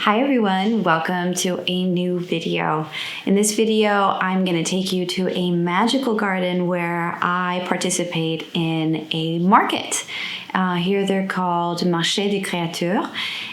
Hi everyone, welcome to a new video. In this video, I'm going to take you to a magical garden where I participate in a market. Here they're called Marché des Créatures,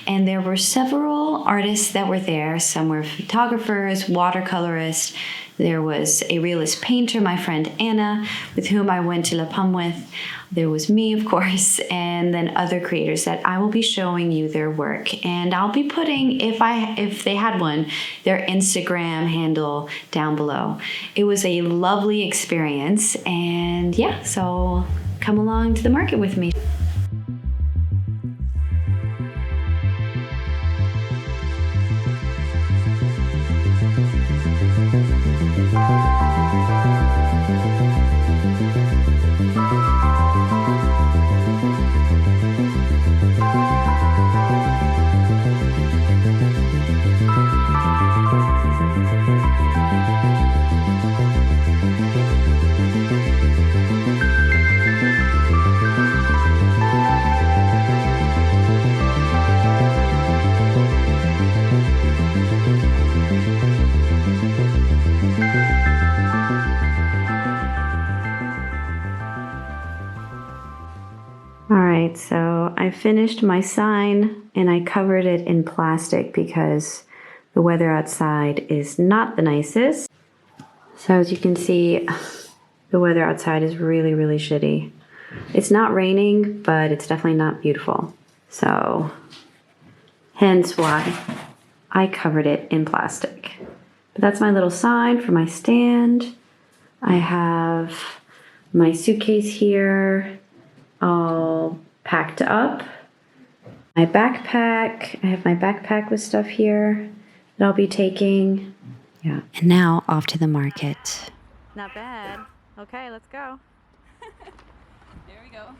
and there were several artists that were there. Some were photographers, watercolorists. There was a realist painter, my friend Anna, with whom I went to La Pomme with. There was me, of course, and then other creators that I will be showing you their work. And I'll be putting, if they had one, their Instagram handle down below. It was a lovely experience, and yeah, so come along to the market with me. Alright, so I finished my sign and I covered it in plastic because the weather outside is not the nicest. So as you can see, the weather outside is really, really shitty. It's not raining, but it's definitely not beautiful. So, hence why I covered it in plastic. But that's my little sign for my stand. I have my suitcase here, all packed up. My backpack, I have my backpack with stuff here that I'll be taking. Yeah. And now off to the market. Not bad. Okay, let's go. There we go.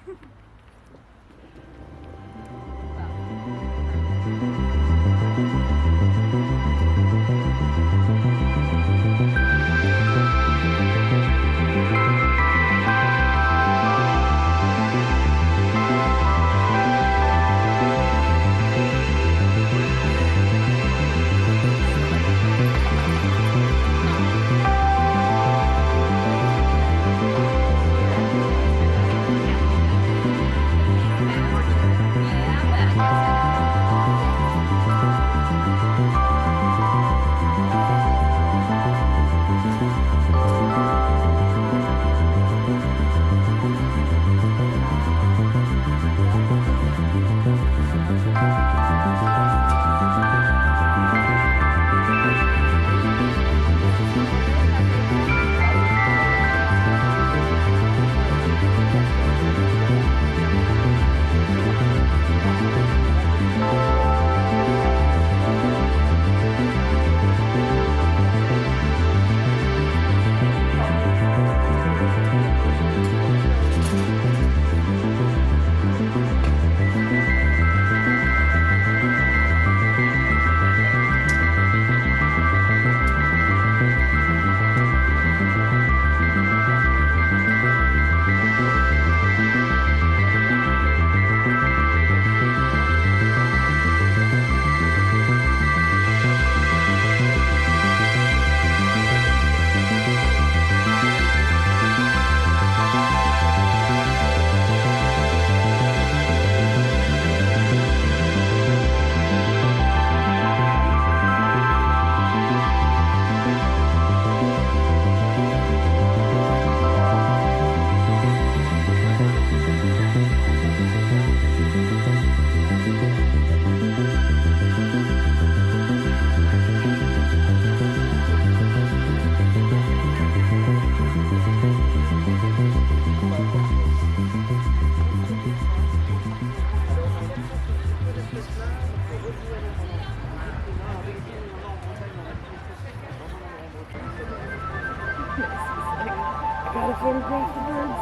Gotta photograph the birds.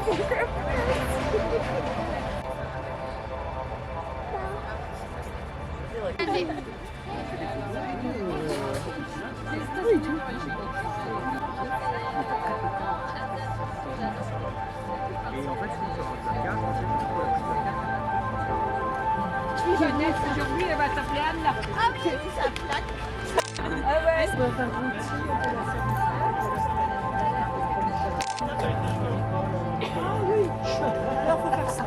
Photograph the birds. Et en fait, Jeunesse, aujourd'hui, elle va s'appeler Anne. Ah oui, j'ai vu sa plaque. Ah ouais. On va faire rôti, on peut la servir. Ah oui, alors faut faire ça.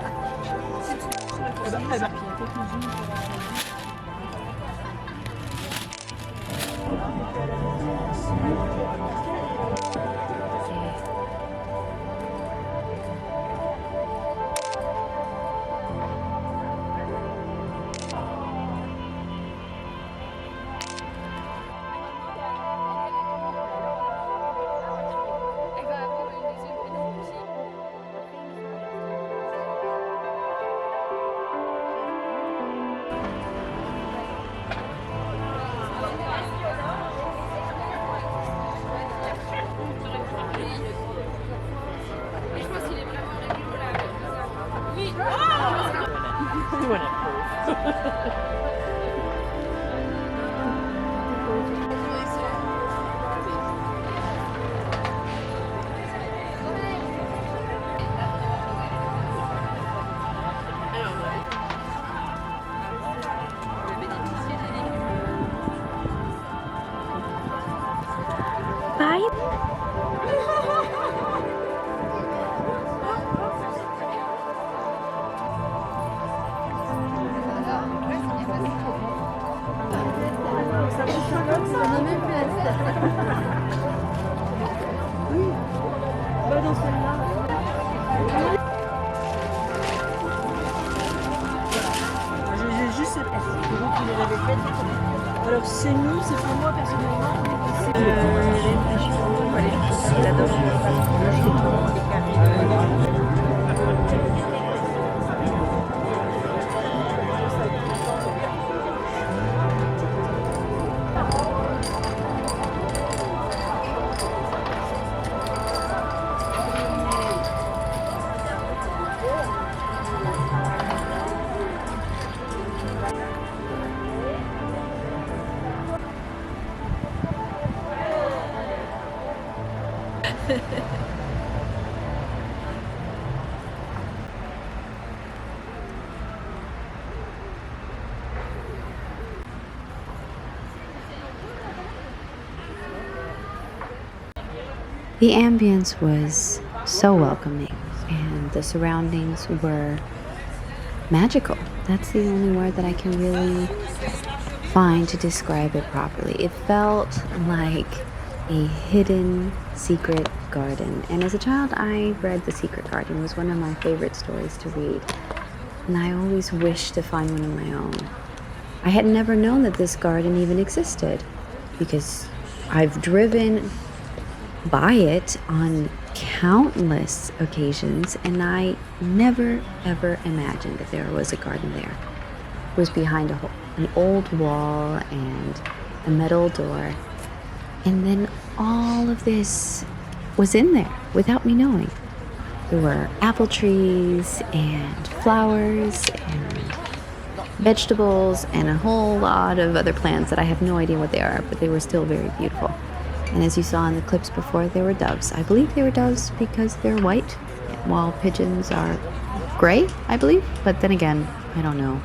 Alors c'est nous, c'est pour moi personnellement. The ambience was so welcoming and the surroundings were magical. That's the only word that I can really find to describe it properly. It felt like a hidden secret garden. And as a child, I read The Secret Garden. It was one of my favorite stories to read. And I always wished to find one of my own. I had never known that this garden even existed because I've driven by it on countless occasions and I never ever imagined that there was a garden there. It was behind an old wall and a metal door, and then all of this was in there without me knowing. There were apple trees and flowers and vegetables and a whole lot of other plants that I have no idea what they are, but they were still very beautiful. And as you saw in the clips before, there were doves. I believe they were doves because they're white, while pigeons are gray, I believe. But then again, I don't know.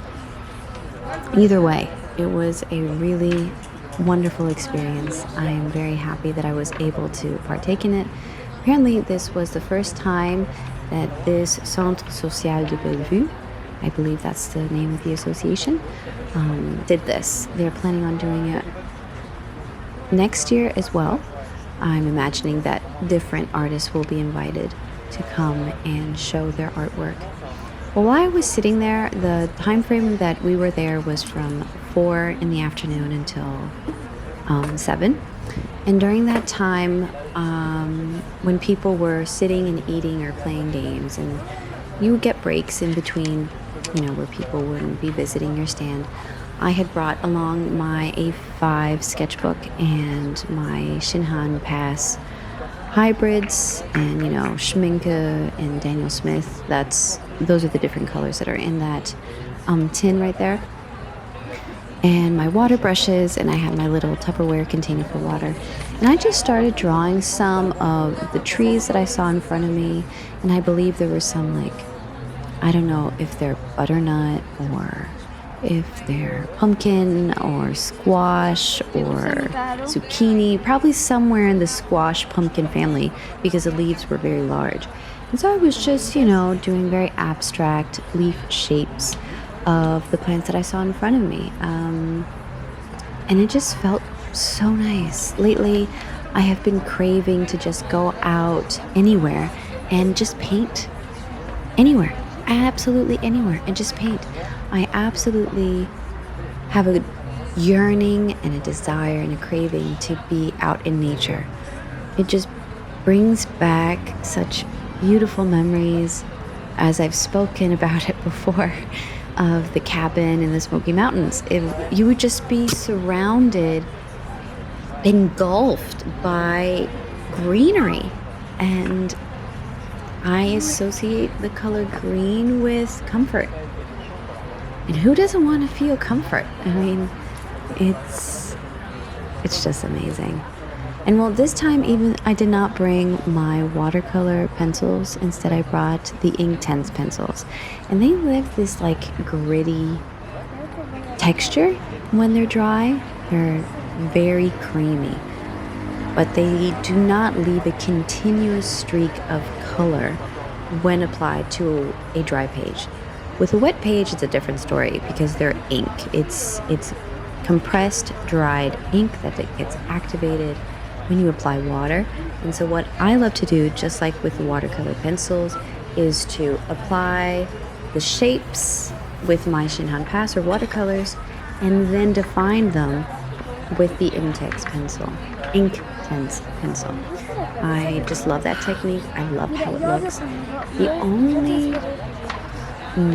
Either way, it was a really wonderful experience. I am very happy that I was able to partake in it. Apparently, this was the first time that this Centre Social de Bellevue, I believe that's the name of the association, did this. They're planning on doing it next year as well. I'm imagining that different artists will be invited to come and show their artwork. Well, while I was sitting there, the time frame that we were there was from 4 in the afternoon until 7. And during that time, when people were sitting and eating or playing games, and you would get breaks in between, where people wouldn't be visiting your stand, I had brought along my A5 sketchbook and my Shinhan Pass hybrids and, Schminke and Daniel Smith. Those are the different colors that are in that tin right there. And my water brushes, and I had my little Tupperware container for water. And I just started drawing some of the trees that I saw in front of me, and I believe there were some, I don't know if they're butternut or if they're pumpkin or squash or zucchini, probably somewhere in the squash pumpkin family because the leaves were very large. And so I was just, you know, doing very abstract leaf shapes of the plants that I saw in front of me. And it just felt so nice. Lately, I have been craving to just go out anywhere and just paint. Anywhere, absolutely anywhere, and just paint. I absolutely have a yearning and a desire and a craving to be out in nature. It just brings back such beautiful memories, as I've spoken about it before, of the cabin in the Smoky Mountains. If you would just be surrounded, engulfed by greenery, and I associate the color green with comfort. And who doesn't want to feel comfort? I mean, it's just amazing. And well, this time even I did not bring my watercolor pencils. Instead, I brought the Inktense pencils. And they leave this like gritty texture when they're dry. They're very creamy. But they do not leave a continuous streak of color when applied to a dry page. With a wet page, it's a different story because they're ink. It's compressed, dried ink that gets activated when you apply water. And so what I love to do, just like with the watercolor pencils, is to apply the shapes with my Shinhan Pass or watercolors and then define them with the Inktense pencil. I just love that technique. I love how it looks. The only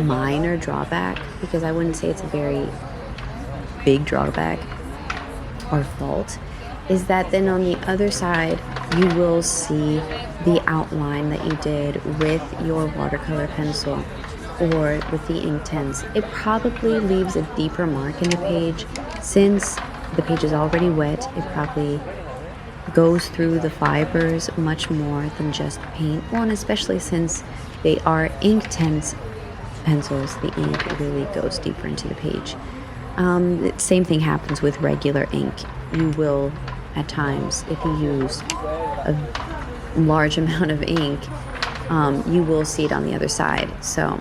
minor drawback, because I wouldn't say it's a very big drawback or fault, is that then on the other side you will see the outline that you did with your watercolor pencil or with the Inktense. It probably leaves a deeper mark in the page. Since the page is already wet, it probably goes through the fibers much more than just paint. Well, and especially since they are Inktense pencils, the ink really goes deeper into the page. The same thing happens with regular ink. You will, at times, if you use a large amount of ink, you will see it on the other side. So,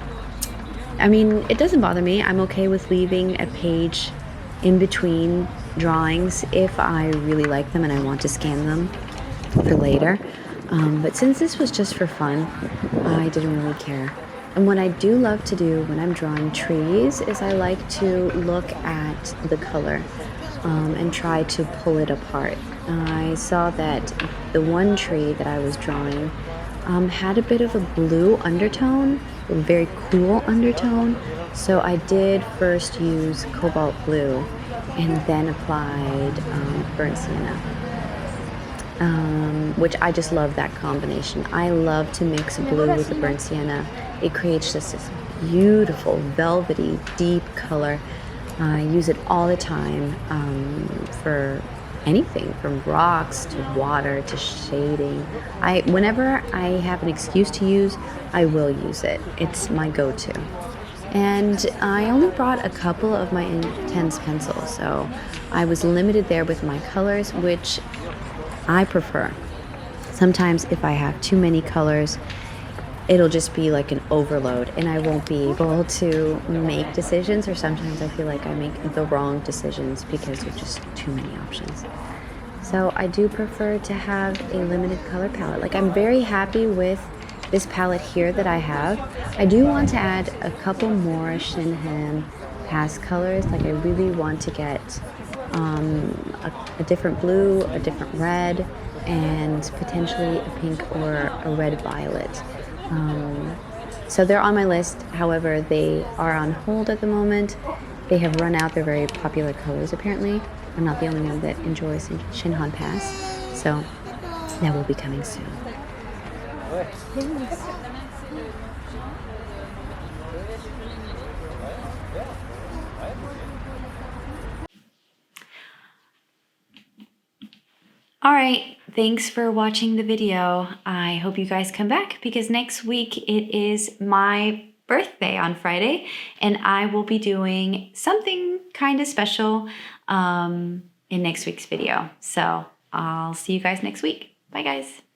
I mean, it doesn't bother me. I'm okay with leaving a page in between drawings if I really like them and I want to scan them for later. But since this was just for fun, I didn't really care. And what I do love to do when I'm drawing trees is I like to look at the color and try to pull it apart. I saw that the one tree that I was drawing had a bit of a blue undertone, a very cool undertone. So I did first use cobalt blue and then applied burnt sienna, which I just love that combination. I love to mix blue with the burnt sienna. It creates just this beautiful, velvety, deep color. I use it all the time for anything from rocks to water to shading. Whenever I have an excuse to use, I will use it. It's my go-to. And I only brought a couple of my Inktense pencils, so I was limited there with my colors, which I prefer. Sometimes if I have too many colors, it'll just be like an overload and I won't be able to make decisions, or sometimes I feel like I make the wrong decisions because there's just too many options. So I do prefer to have a limited color palette. Like, I'm very happy with this palette here that I have. I do want to add a couple more Shinhan Pass colors. Like, I really want to get a different blue, a different red, and potentially a pink or a red violet. So they're on my list. However, they are on hold at the moment. They have run out. They're very popular colors, apparently. I'm not the only one that enjoys Shinhan Pass. So that will be coming soon. All right, thanks for watching the video. I hope you guys come back because next week it is my birthday on Friday, and I will be doing something kind of special in next week's video. So I'll see you guys next week. Bye guys.